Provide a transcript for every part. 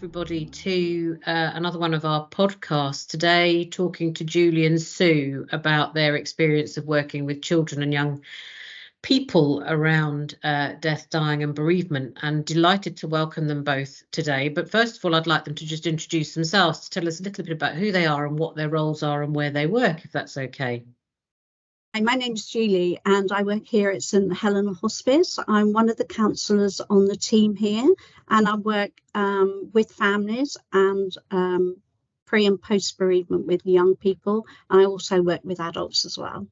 everybody to another one of our podcasts today, talking to Julie and Sue about their experience of working with children and young people around death, dying and bereavement, and delighted to welcome them both today. But first of all, I'd like them to just introduce themselves, to tell us a little bit about who they are and what their roles are and where they work, if that's okay. Hi, my name's Julie and I work here at St Helena Hospice. I'm one of the counsellors on the team here, and I work with families and pre and post bereavement with young people. I also work with adults as well.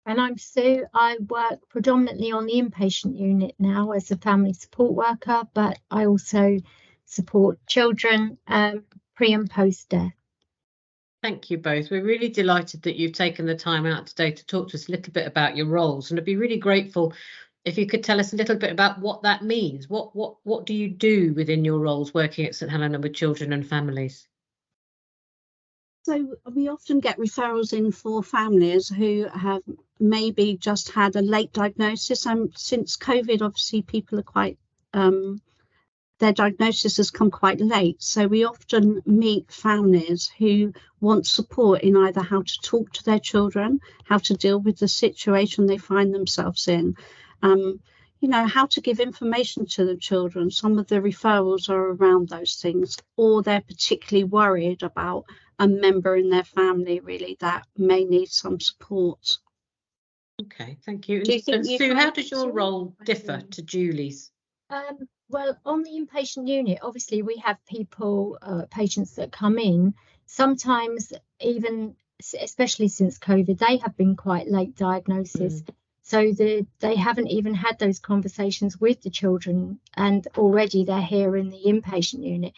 And I'm Sue. I work predominantly on the inpatient unit now as a family support worker, but I also support children pre and post death. Thank you both. We're really delighted that you've taken the time out today to talk to us a little bit about your roles, and I'd be really grateful if you could tell us a little bit about what that means. What do you do within your roles working at St Helena with children and families? So we often get referrals in for families who have maybe just had a late diagnosis. Since COVID, obviously people are quite their diagnosis has come quite late. So we often meet families who want support in either how to talk to their children, how to deal with the situation they find themselves in, how to give information to the children. Some of the referrals are around those things, or they're particularly worried about a member in their family really that may need some support. Okay, thank you. And Sue, how does your role differ to Julie's? Well, on the inpatient unit, obviously we have people, patients that come in. Sometimes even, especially since COVID, they have been quite late diagnosis. So they haven't even had those conversations with the children, and already they're here in the inpatient unit,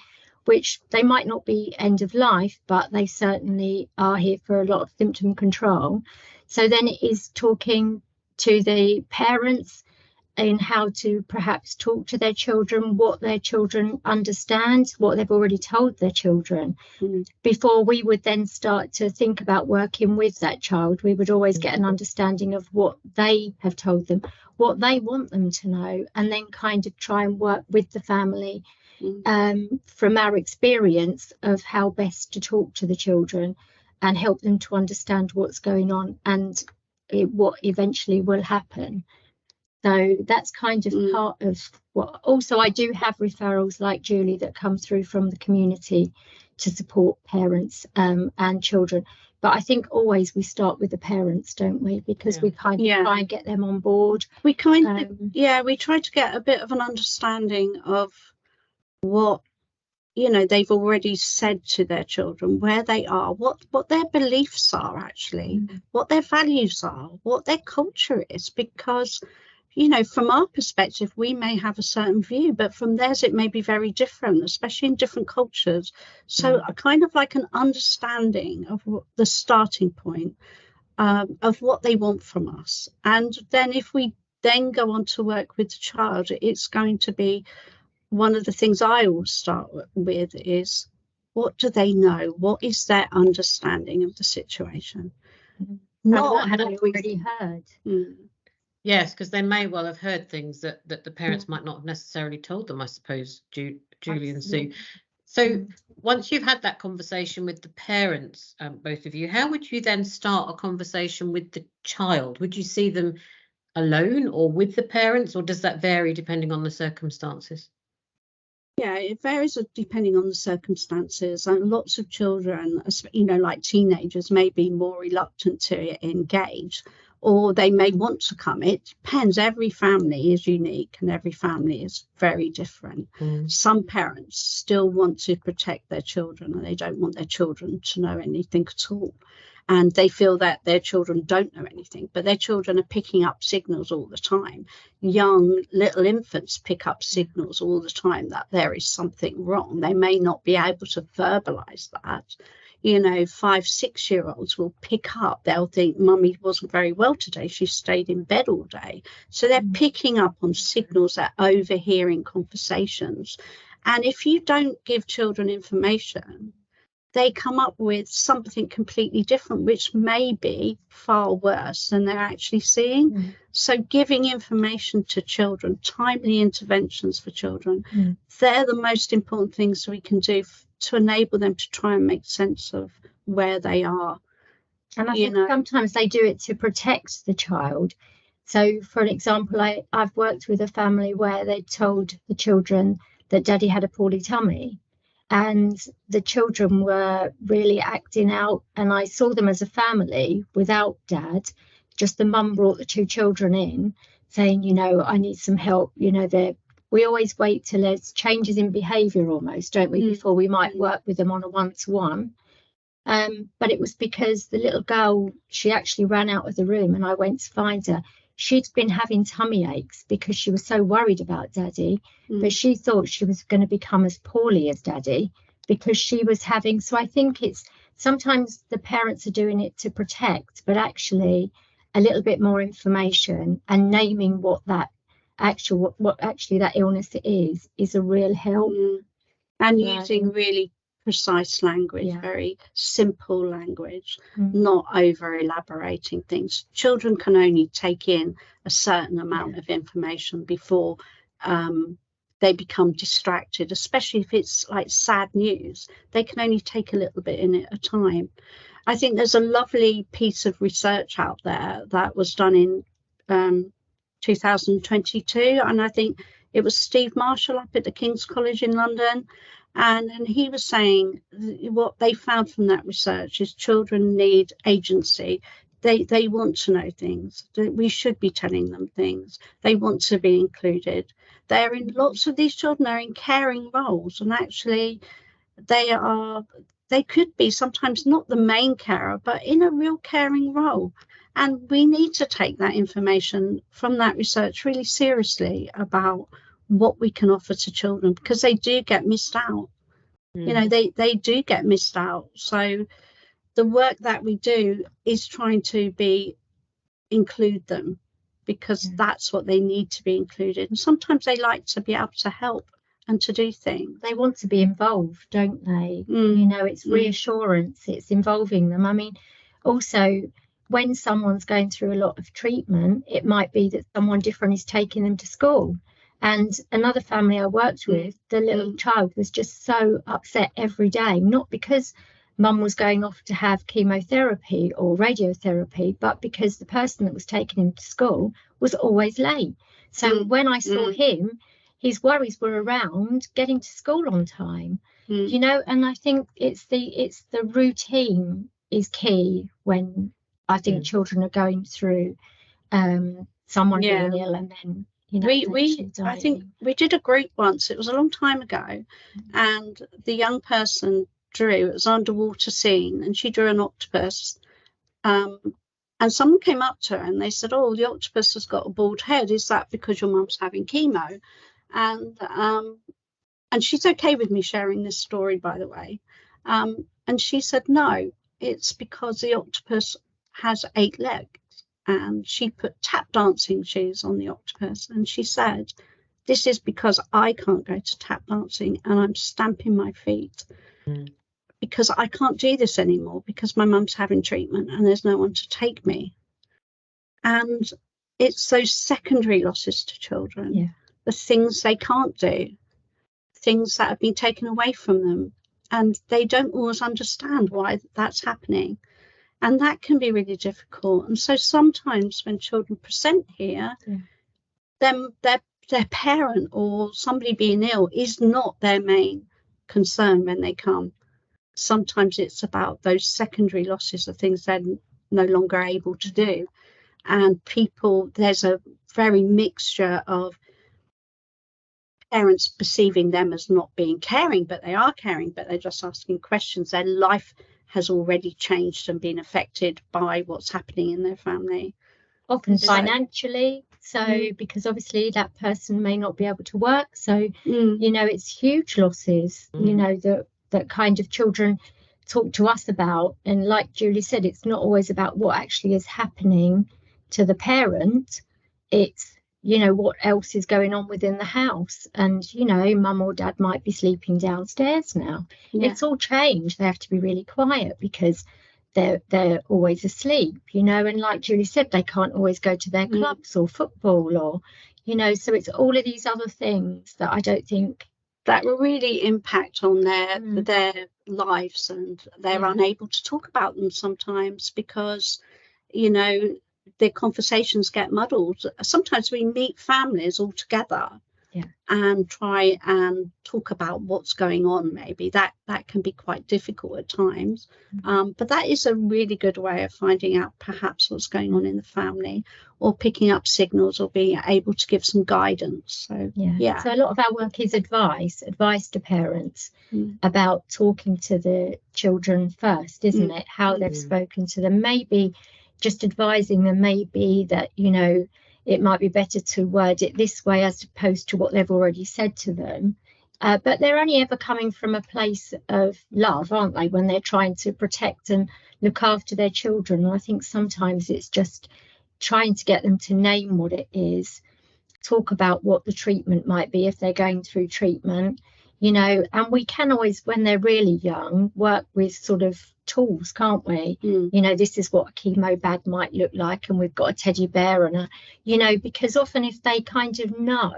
which they might not be end of life, but they certainly are here for a lot of symptom control. So then it is talking to the parents in how to perhaps talk to their children, what their children understand, what they've already told their children. Before we would then start to think about working with that child, we would always get an understanding of what they have told them, what they want them to know, and then kind of try and work with the family from our experience of how best to talk to the children and help them to understand what's going on and what eventually will happen. So that's kind of part of what. Also, I do have referrals like Julie that come through from the community to support parents and children. But I think always we start with the parents, don't we? Because we kind of try and get them on board. We kind of, we try to get a bit of an understanding of what they've already said to their children, where they are, what their beliefs are actually, what their values are, what their culture is, because from our perspective, we may have a certain view, but from theirs, it may be very different, especially in different cultures. So a kind of like an understanding of the starting point of what they want from us. And then if we then go on to work with the child, it's going to be one of the things I always start with is, what do they know? What is their understanding of the situation? Not what have they already heard. Yes, because they may well have heard things that the parents might not have necessarily told them, I suppose, Julie and Sue. So once you've had that conversation with the parents, both of you, how would you then start a conversation with the child? Would you see them alone or with the parents, or does that vary depending on the circumstances? Yeah, it varies depending on the circumstances, and lots of children, like teenagers, may be more reluctant to engage, or they may want to come. It depends. Every family is unique and every family is very different. Some parents still want to protect their children and they don't want their children to know anything at all. And they feel that their children don't know anything, but their children are picking up signals all the time. Young little infants pick up signals all the time that there is something wrong. They may not be able to verbalize that. 5-6-year-olds will pick up. They'll think, Mummy wasn't very well today. She stayed in bed all day. So they're picking up on signals, they're overhearing conversations. And if you don't give children information, they come up with something completely different, which may be far worse than they're actually seeing. So giving information to children, timely interventions for children, they're the most important things we can do to enable them to try and make sense of where they are. And I think sometimes they do it to protect the child. So, for an example, I've worked with a family where they told the children that daddy had a poorly tummy, and the children were really acting out, and I saw them as a family without dad. Just the mum brought the two children in saying, you know, I need some help. You know, we always wait till there's changes in behaviour almost, don't we, before we might work with them on a one-to-one. But it was because the little girl, she actually ran out of the room and I went to find her. She'd been having tummy aches because she was so worried about daddy, but she thought she was going to become as poorly as daddy because she was having. So I think it's sometimes the parents are doing it to protect, but actually a little bit more information and naming what that actually that illness is a real help. And using really precise language, very simple language, not over elaborating things. Children can only take in a certain amount of information before they become distracted, especially if it's like sad news. They can only take a little bit in at a time. I think there's a lovely piece of research out there that was done in 2022, and I think it was Steve Marshall up at the King's College in London. And he was saying what they found from that research is children need agency. They want to know things. We should be telling them things. They want to be included. Lots of these children are in caring roles, and actually they could be sometimes not the main carer, but in a real caring role. And we need to take that information from that research really seriously about what we can offer to children, because they do get missed out. You know, they do get missed out. So the work that we do is trying to include them, because that's what they need to be included. And sometimes they like to be able to help and to do things. They want to be involved, don't they? You know, it's reassurance, it's involving them. I mean, also when someone's going through a lot of treatment, it might be that someone different is taking them to school. And another family I worked with, the little child was just so upset every day, not because mum was going off to have chemotherapy or radiotherapy, but because the person that was taking him to school was always late. So when I saw him, his worries were around getting to school on time, you know, and I think it's the routine is key when I think children are going through someone being ill and then, you know, I think we did a group once, it was a long time ago, and the young person drew, it was an underwater scene, and she drew an octopus, and someone came up to her and they said, oh, the octopus has got a bald head, is that because your mum's having chemo? And she's okay with me sharing this story, by the way, and she said no, it's because the octopus has 8 legs. And she put tap dancing shoes on the octopus, and she said, this is because I can't go to tap dancing and I'm stamping my feet because I can't do this anymore because my mum's having treatment and there's no one to take me. And it's those secondary losses to children, the things they can't do, things that have been taken away from them, and they don't always understand why that's happening. And that can be really difficult. And so sometimes when children present here, then their parent or somebody being ill is not their main concern when they come. Sometimes it's about those secondary losses of things they're no longer able to do. And there's a very mixture of parents perceiving them as not being caring, but they are caring, but they're just asking questions. Their life has already changed and been affected by what's happening in their family. Often financially, because obviously that person may not be able to work. So, you know, it's huge losses, you know, that kind of children talk to us about. And like Julie said, it's not always about what actually is happening to the parent. It's, you know, what else is going on within the house. And, you know, mum or dad might be sleeping downstairs now. Yeah. It's all changed. They have to be really quiet because they're always asleep, you know, and like Julie said, they can't always go to their clubs or football, or, you know, so it's all of these other things that I don't think that will really impact on their lives, and they're unable to talk about them sometimes because, you know, their conversations get muddled. Sometimes we meet families all together and try and talk about what's going on. Maybe that can be quite difficult at times, but that is a really good way of finding out perhaps what's going on in the family, or picking up signals, or being able to give some guidance. So so a lot of our work is advice to parents about talking to the children first, isn't it? How they've spoken to them, maybe just advising them, maybe that, you know, it might be better to word it this way as opposed to what they've already said to them. But they're only ever coming from a place of love, aren't they, when they're trying to protect and look after their children. And I think sometimes it's just trying to get them to name what it is, talk about what the treatment might be if they're going through treatment, you know. And we can always, when they're really young, work with sort of tools, can't we? You know, this is what a chemo bag might look like, and we've got a teddy bear and a, you know, because often if they kind of know,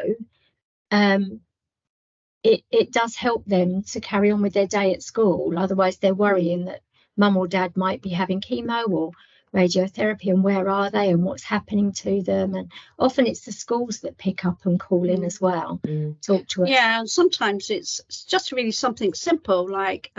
it does help them to carry on with their day at school. Otherwise they're worrying that mum or dad might be having chemo or radiotherapy, and where are they and what's happening to them. And often it's the schools that pick up and call in as well, talk to us. Yeah, and sometimes it's just really something simple like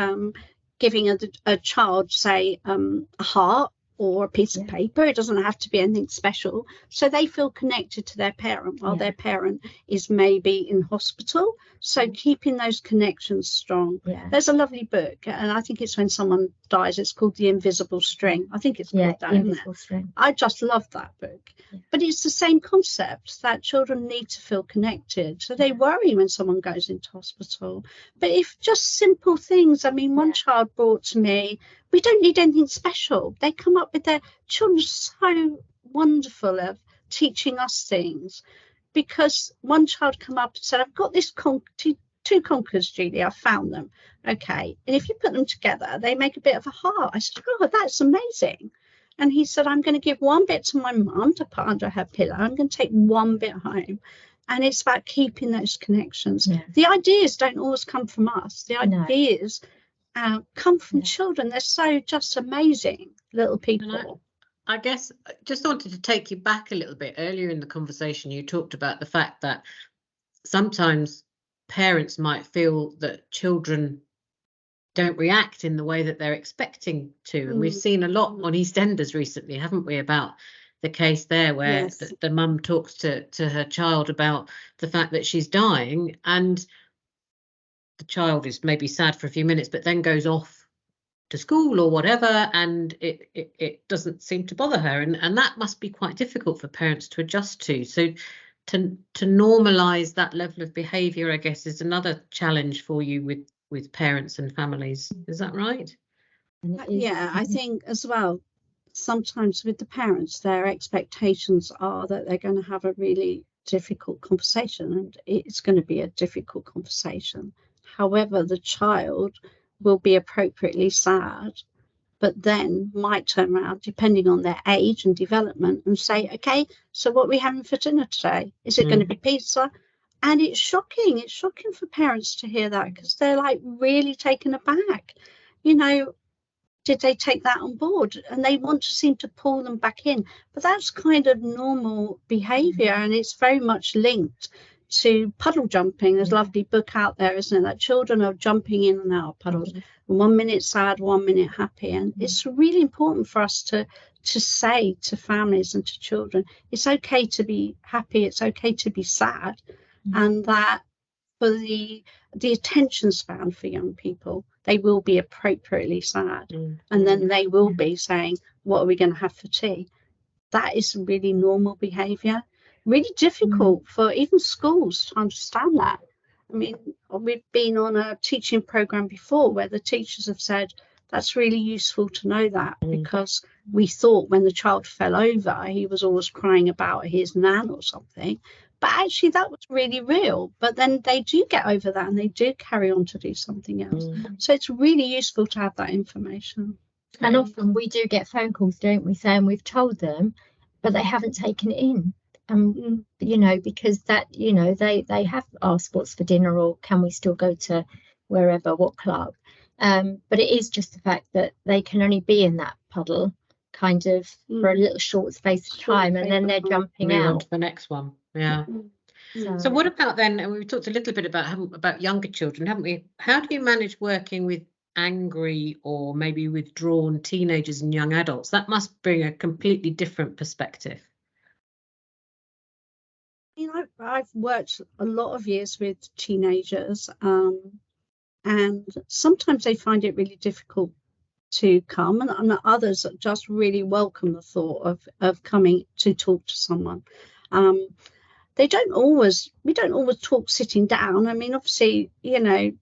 giving a child, say, a heart or a piece of paper. It doesn't have to be anything special, so they feel connected to their parent while their parent is maybe in hospital. So keeping those connections strong. There's a lovely book, and I think it's when someone dies, it's called The Invisible String. I think it's called that. Invisible String. I just love that book. But it's the same concept, that children need to feel connected, so they worry when someone goes into hospital. But if just simple things, I mean, one child brought to me, we don't need anything special. They come up with their children, so wonderful of teaching us things. Because one child come up and said, I've got this two conkers, Julie, I found them. Okay, and if you put them together, they make a bit of a heart. I said, oh, that's amazing. And he said, I'm going to give one bit to my mum to put under her pillow. I'm going to take one bit home. And it's about keeping those connections. The ideas don't always come from us. The ideas come from children. They're so just amazing little people. I guess I just wanted to take you back a little bit. Earlier in the conversation, you talked about the fact that sometimes parents might feel that children don't react in the way that they're expecting to. And we've seen a lot on EastEnders recently, haven't we, about the case there where the mum talks to her child about the fact that she's dying, and the child is maybe sad for a few minutes, but then goes off to school or whatever, and it doesn't seem to bother her, and that must be quite difficult for parents to adjust to. So to normalise that level of behaviour, I guess, is another challenge for you with parents and families. Is that right? Yeah, I think as well, sometimes with the parents, their expectations are that they're going to have a really difficult conversation, and it's going to be a difficult conversation. However, the child will be appropriately sad, but then might turn around, depending on their age and development, and say, okay, so what are we having for dinner today? Is it going to be pizza? And it's shocking for parents to hear that, because they're like really taken aback. You know, did they take that on board? And they want to seem to pull them back in, but that's kind of normal behavior, and it's very much linked to puddle jumping. There's a lovely book out there, isn't it, that children are jumping in and out of puddles, 1 minute sad, 1 minute happy. And it's really important for us to say to families and to children, it's okay to be happy, it's okay to be sad. And that for the attention span for young people, they will be appropriately sad, and then they will be saying, what are we going to have for tea? That is really normal behavior. Really difficult for even schools to understand that. I mean, we've been on a teaching program before where the teachers have said, that's really useful to know that, because we thought when the child fell over, he was always crying about his nan or something. But actually, that was really real. But then they do get over that and they do carry on to do something else. So it's really useful to have that information. And often we do get phone calls, don't we, saying we've told them, but they haven't taken it in. You know, because that, you know, they have asked what's for dinner, or can we still go to wherever, what club. But it is just the fact that they can only be in that puddle kind of for a little short space of time, and then they're jumping out on to the next one. So what about then, and we talked a little bit about younger children, haven't we? How do you manage working with angry or maybe withdrawn teenagers and young adults? That must bring a completely different perspective. You know, I've worked a lot of years with teenagers, and sometimes they find it really difficult to come, and others just really welcome the thought of coming to talk to someone. We don't always talk sitting down. I mean, obviously, you know,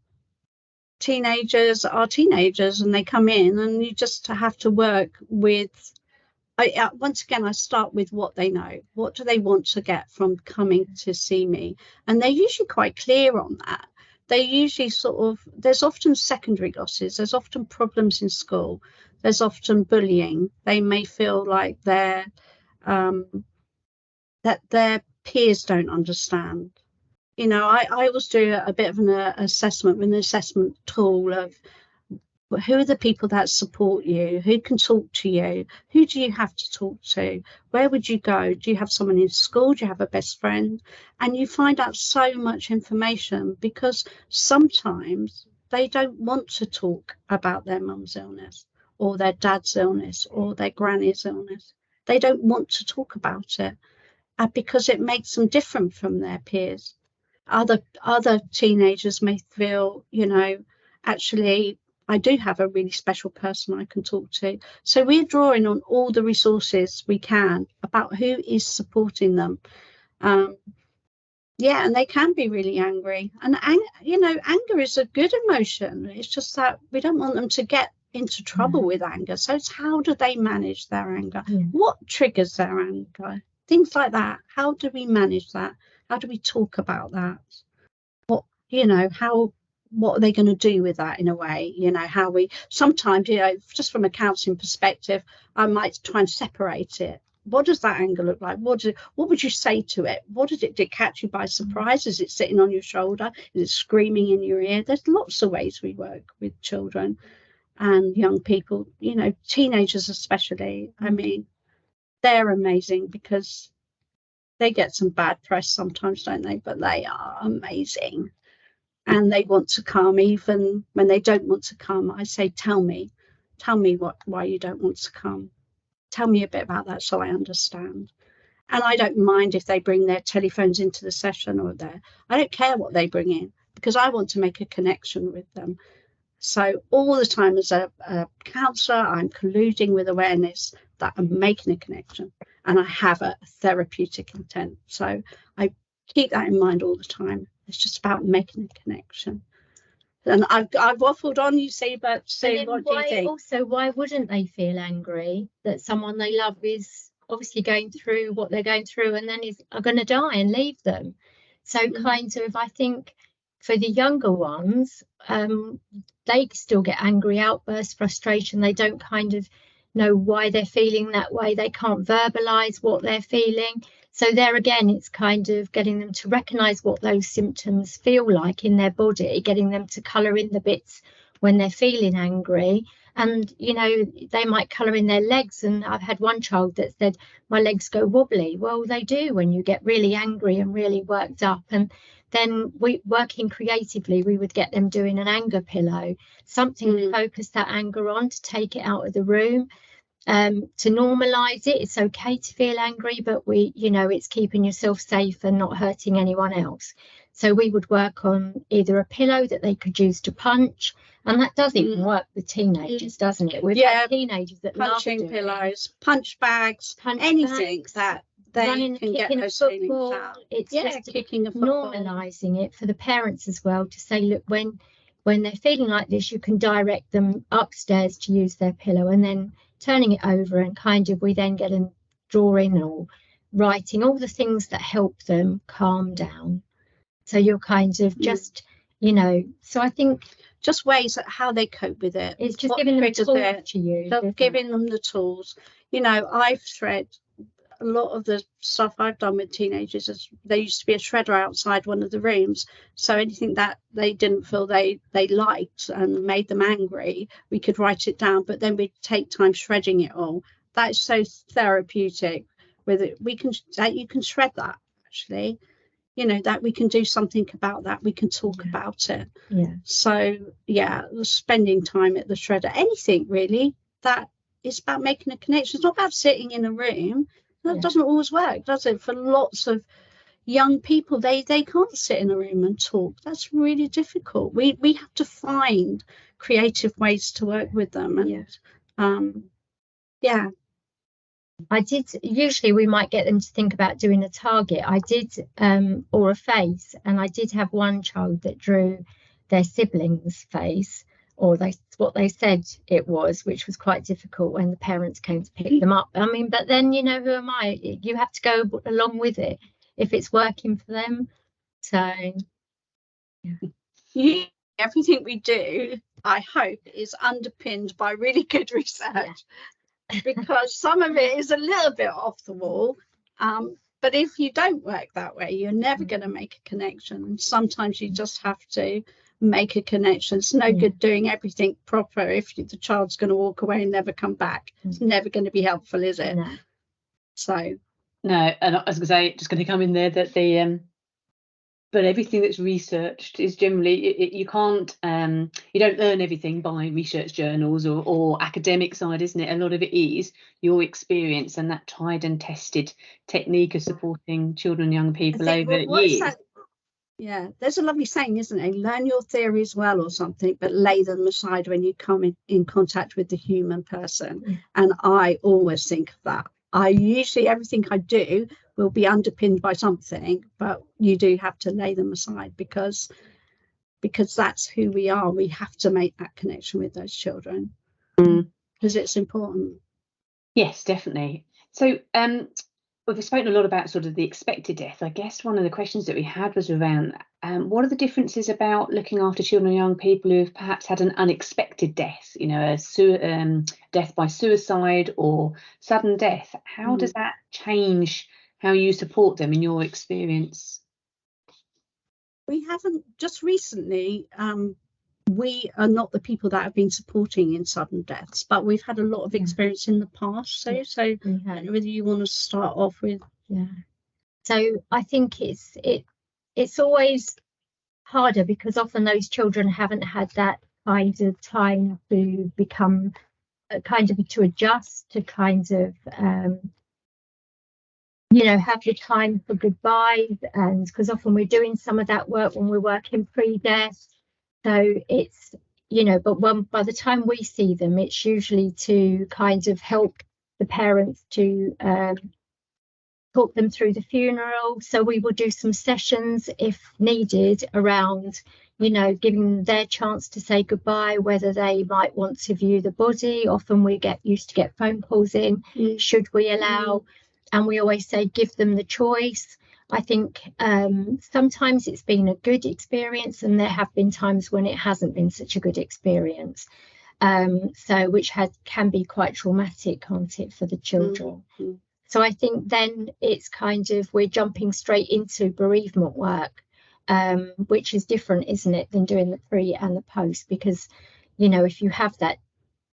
teenagers are teenagers and they come in, and you just have to work with, once again, I start with what they know. What do they want to get from coming to see me? And they're usually quite clear on that. They usually there's often secondary losses, there's often problems in school, there's often bullying. They may feel like that their peers don't understand. You know, I always do a bit of an assessment with an assessment tool of who are the people that support you, who can talk to you, who do you have to talk to, where would you go, do you have someone in school, do you have a best friend? And you find out so much information, because sometimes they don't want to talk about their mum's illness or their dad's illness or their granny's illness. They don't want to talk about it because it makes them different from their peers. Other teenagers may feel, you know, actually, I do have a really special person I can talk to. So we're drawing on all the resources we can about who is supporting them. And they can be really angry. And, you know, anger is a good emotion. It's just that we don't want them to get into trouble with anger. So it's how do they manage their anger? What triggers their anger? Things like that. How do we manage that? How do we talk about that? What are they going to do with that, in a way? You know, how we sometimes, you know, just from a counselling perspective, I might try and separate it. What does that anger look like? What would you say to it? Did it catch you by surprise? Is it sitting on your shoulder? Is it screaming in your ear? There's lots of ways we work with children and young people, you know, teenagers especially. I mean, they're amazing because they get some bad press sometimes, don't they? But they are amazing. And they want to come, even when they don't want to come. I say, tell me why you don't want to come. Tell me a bit about that so I understand. And I don't mind if they bring their telephones into the session I don't care what they bring in, because I want to make a connection with them. So all the time as a counsellor, I'm colluding with awareness that I'm making a connection, and I have a therapeutic intent. So I keep that in mind all the time. It's just about making a connection. And I've waffled on, you see, but what do you think? Also, why wouldn't they feel angry that someone they love is obviously going through what they're going through and then are going to die and leave them? So kind of, I think for the younger ones, they still get angry outbursts, frustration. They don't kind of know why they're feeling that way. They can't verbalise what they're feeling. So there again, it's kind of getting them to recognise what those symptoms feel like in their body, getting them to colour in the bits when they're feeling angry. And, you know, they might colour in their legs. And I've had one child that said, my legs go wobbly. Well, they do when you get really angry and really worked up. And then working creatively, we would get them doing an anger pillow, something to focus that anger on, to take it out of the room. To normalise it. It's okay to feel angry, but it's keeping yourself safe and not hurting anyone else. So we would work on either a pillow that they could use to punch, and that does even work with teenagers, doesn't it? We've had teenagers that punching pillows, punch bags, anything that they can get those feelings out. It's just kicking a football. Normalising it for the parents as well, to say, look, when when they're feeling like this, you can direct them upstairs to use their pillow, and then turning it over, and kind of we then get them drawing or writing, all the things that help them calm down. So you're kind of just, you know, so I think just ways at how they cope with it. It's just giving them tools to use. Giving them the tools. You know, I've shred a lot of the stuff I've done with teenagers is there used to be a shredder outside one of the rooms, so anything that they didn't feel they liked and made them angry, we could write it down, but then we'd take time shredding it all. That is so therapeutic. With it, you can shred that, actually, you know, that we can do something about that, we can talk about it. So spending time at the shredder, anything really that is about making a connection. It's not about sitting in a room. That doesn't always work, does it? For lots of young people, they can't sit in a room and talk. That's really difficult. We have to find creative ways to work with them. And I did, usually we might get them to think about doing a target. I did, or a face, and I did have one child that drew their sibling's face, or what they said it was, which was quite difficult when the parents came to pick them up. I mean, but then, you know, who am I? You have to go along with it if it's working for them. So everything we do, I hope, is underpinned by really good research, because some of it is a little bit off the wall. But if you don't work that way, you're never going to make a connection. And sometimes you just have to make a connection. It's no good doing everything proper if the child's going to walk away and never come back. It's never going to be helpful, is it? No. So no, and I was going to say, just going to come in there that but everything that's researched is generally you can't you don't learn everything by research journals or academic side, isn't it? A lot of it is your experience and that tried and tested technique of supporting children and young people over years. There's a lovely saying, isn't it? Learn your theories well or something, but lay them aside when you come in contact with the human person. And I always think of that. Everything I do will be underpinned by something, but you do have to lay them aside because that's who we are. We have to make that connection with those children because it's important. Yes, definitely. So we've spoken a lot about sort of the expected death. I guess one of the questions that we had was around what are the differences about looking after children and young people who've perhaps had an unexpected death, you know, a death by suicide or sudden death? How does that change how you support them in your experience? We haven't, just recently, we are not the people that have been supporting in sudden deaths, but we've had a lot of experience in the past. So whether you want to start off with. So I think it's always harder because often those children haven't had that kind of time to become to adjust, to kind of you know, have the time for goodbyes, and because often we're doing some of that work when we're working pre-death. So it's, you know, but by the time we see them, it's usually to kind of help the parents to talk them through the funeral. So we will do some sessions if needed around, you know, giving them their chance to say goodbye, whether they might want to view the body. Often we used to get phone calls in, should we allow? And we always say, give them the choice. I think sometimes it's been a good experience, and there have been times when it hasn't been such a good experience. So which can be quite traumatic, can't it, for the children? So I think then it's kind of, we're jumping straight into bereavement work, which is different, isn't it, than doing the pre and the post, because, you know, if you have that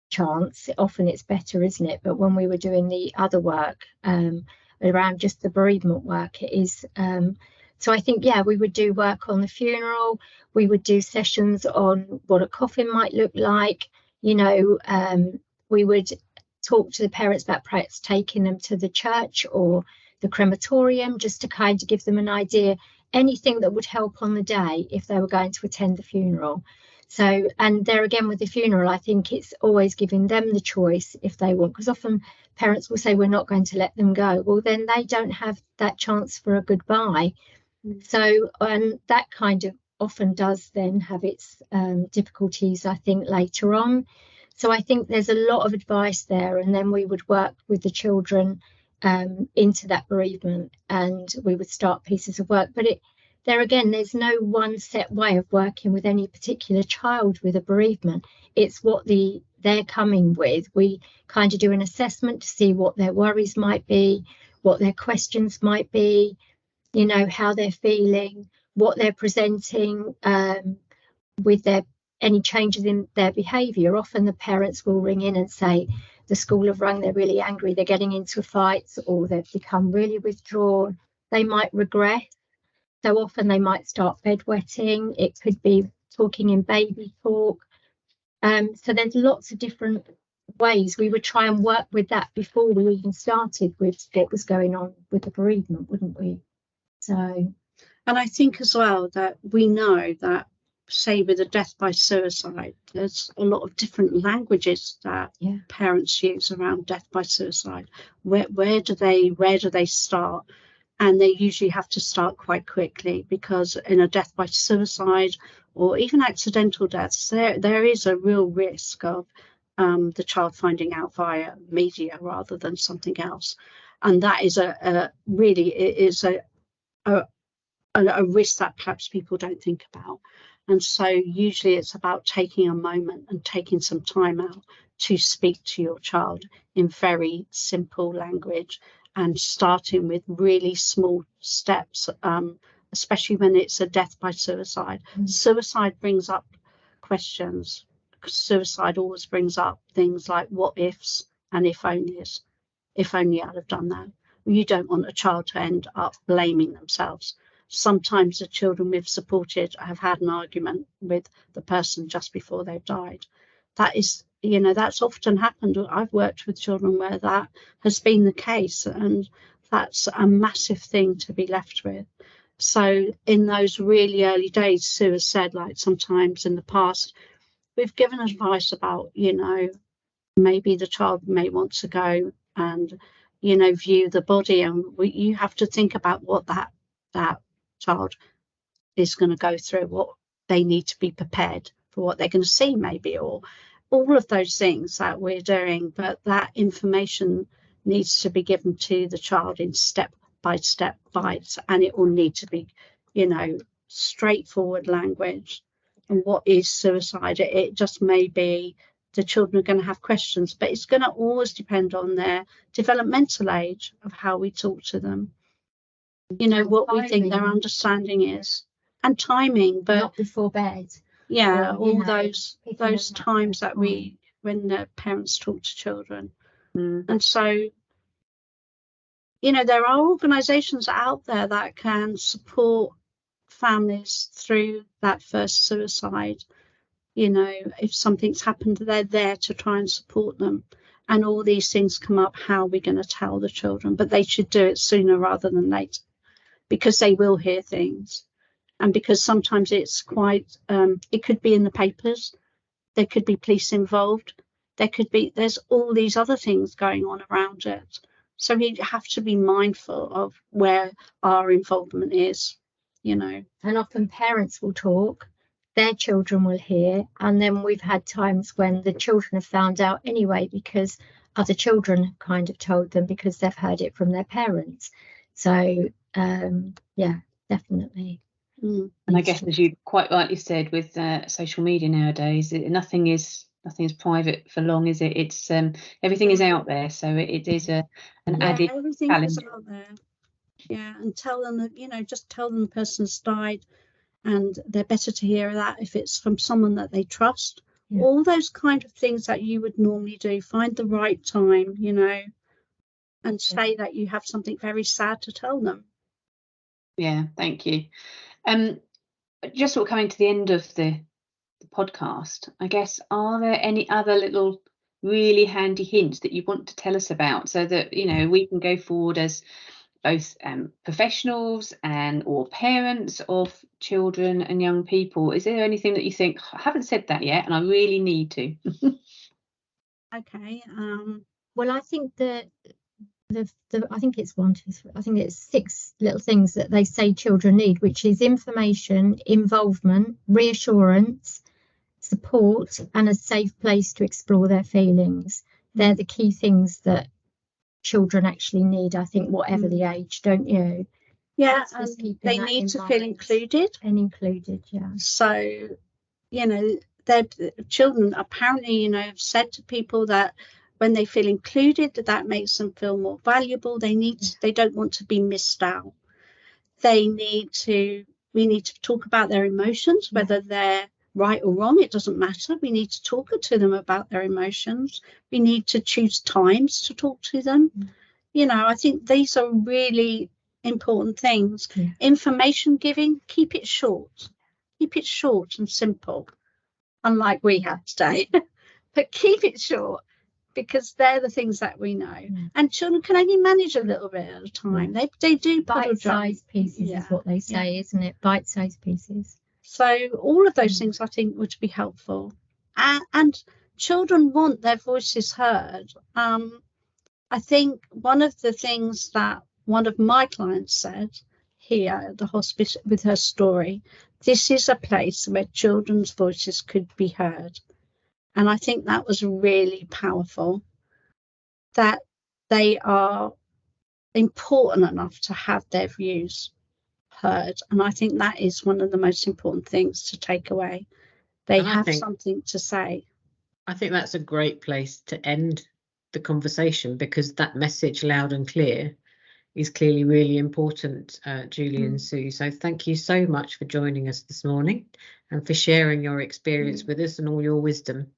chance, often it's better, isn't it? But when we were doing the other work around just the bereavement work, it is so I think we would do work on the funeral, we would do sessions on what a coffin might look like, you know, we would talk to the parents about perhaps taking them to the church or the crematorium, just to kind of give them an idea, anything that would help on the day if they were going to attend the funeral. So, and there again with the funeral, I think it's always giving them the choice if they want, because often parents will say, we're not going to let them go. Well, then they don't have that chance for a goodbye. So, that kind of often does then have its difficulties, I think, later on. So I think there's a lot of advice there, and then we would work with the children into that bereavement, and we would start pieces of work. But there again, there's no one set way of working with any particular child with a bereavement. It's what they're coming with. We kind of do an assessment to see what their worries might be, what their questions might be, you know, how they're feeling, what they're presenting with any changes in their behaviour. Often the parents will ring in and say, the school have rung, they're really angry, they're getting into fights, or they've become really withdrawn. They might regress. So often they might start bedwetting. It could be talking in baby talk. So there's lots of different ways we would try and work with that before we even started with what was going on with the bereavement, wouldn't we? So, and I think as well that we know that, say, with a death by suicide, there's a lot of different languages that parents use around death by suicide. Where do they start? And they usually have to start quite quickly, because in a death by suicide or even accidental deaths, there is a real risk of the child finding out via media rather than something else. And that is a risk that perhaps people don't think about. And so usually it's about taking a moment and taking some time out to speak to your child in very simple language, and starting with really small steps, especially when it's a death by suicide. Suicide brings up questions. Suicide always brings up things like what ifs and if onlys. If only I'd have done that. You don't want a child to end up blaming themselves. Sometimes the children we've supported have had an argument with the person just before they've died. That is, you know, that's often happened. I've worked with children where that has been the case, and that's a massive thing to be left with. So in those really early days, Sue has said, like, sometimes in the past, we've given advice about, you know, maybe the child may want to go and, you know, view the body, and you have to think about what that child is going to go through, what they need to be prepared for, what they're going to see maybe, or all of those things that we're doing. But that information needs to be given to the child in step-by-step bites, and it will need to be, you know, straightforward language. And what is suicide? It just may be the children are going to have questions, but it's going to always depend on their developmental age of how we talk to them, you know, what we think their understanding is, and timing. But not before bed. Yeah, or, all those times that when the parents talk to children. And so, you know, there are organisations out there that can support families through that first suicide. You know, if something's happened, they're there to try and support them. And all these things come up, how are we going to tell the children? But they should do it sooner rather than later, because they will hear things. And because sometimes it's quite, it could be in the papers, there could be police involved, there's all these other things going on around it. So we have to be mindful of where our involvement is, you know. And often parents will talk, their children will hear, and then we've had times when the children have found out anyway, because other children have kind of told them, because they've heard it from their parents. So, yeah, definitely. And I guess, as you quite rightly said, with social media nowadays, nothing is private for long, is it? It's everything is out there, so it is an added everything challenge. is out there. Yeah, and tell them that, you know, just tell them the person's died, and they're better to hear that if it's from someone that they trust. All those kind of things that you would normally do. Find the right time, you know, and say that you have something very sad to tell them. Yeah, thank you. Just sort of coming to the end of the podcast, I guess, are there any other little really handy hints that you want to tell us about, so that, you know, we can go forward as both professionals or parents of children and young people? Is there anything that you think, I haven't said that yet and I really need to? Okay. Well, I think that I think it's 1, 2, 3. I think it's 6 little things that they say children need, which is information, involvement, reassurance, support, and a safe place to explore their feelings. They're the key things that children actually need, I think, whatever the age, don't you? Yeah, and they need to feel included. And included, yeah. So, you know, their children apparently, you know, have said to people that when they feel included, that makes them feel more valuable. They don't want to be missed out. We need to talk about their emotions, whether they're right or wrong, it doesn't matter. We need to talk to them about their emotions. We need to choose times to talk to them. You know, I think these are really important things. Information giving, keep it short and simple, unlike we have today. But keep it short, because they're the things that we know. And children can only manage a little bit at a time. They do bite-sized pieces is what they say, isn't it? Bite-sized pieces. So all of those things I think would be helpful. And children want their voices heard. I think one of the things that one of my clients said here at the hospice with her story, this is a place where children's voices could be heard. And I think that was really powerful, that they are important enough to have their views heard. And I think that is one of the most important things to take away. They have something to say. I think that's a great place to end the conversation, because that message, loud and clear, is clearly really important, Julie and Sue. So thank you so much for joining us this morning and for sharing your experience with us and all your wisdom.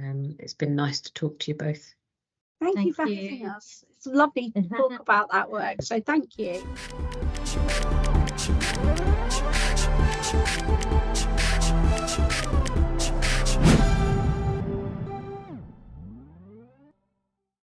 It's been nice to talk to you both. Thank you for having us. It's lovely to talk about that work. So thank you.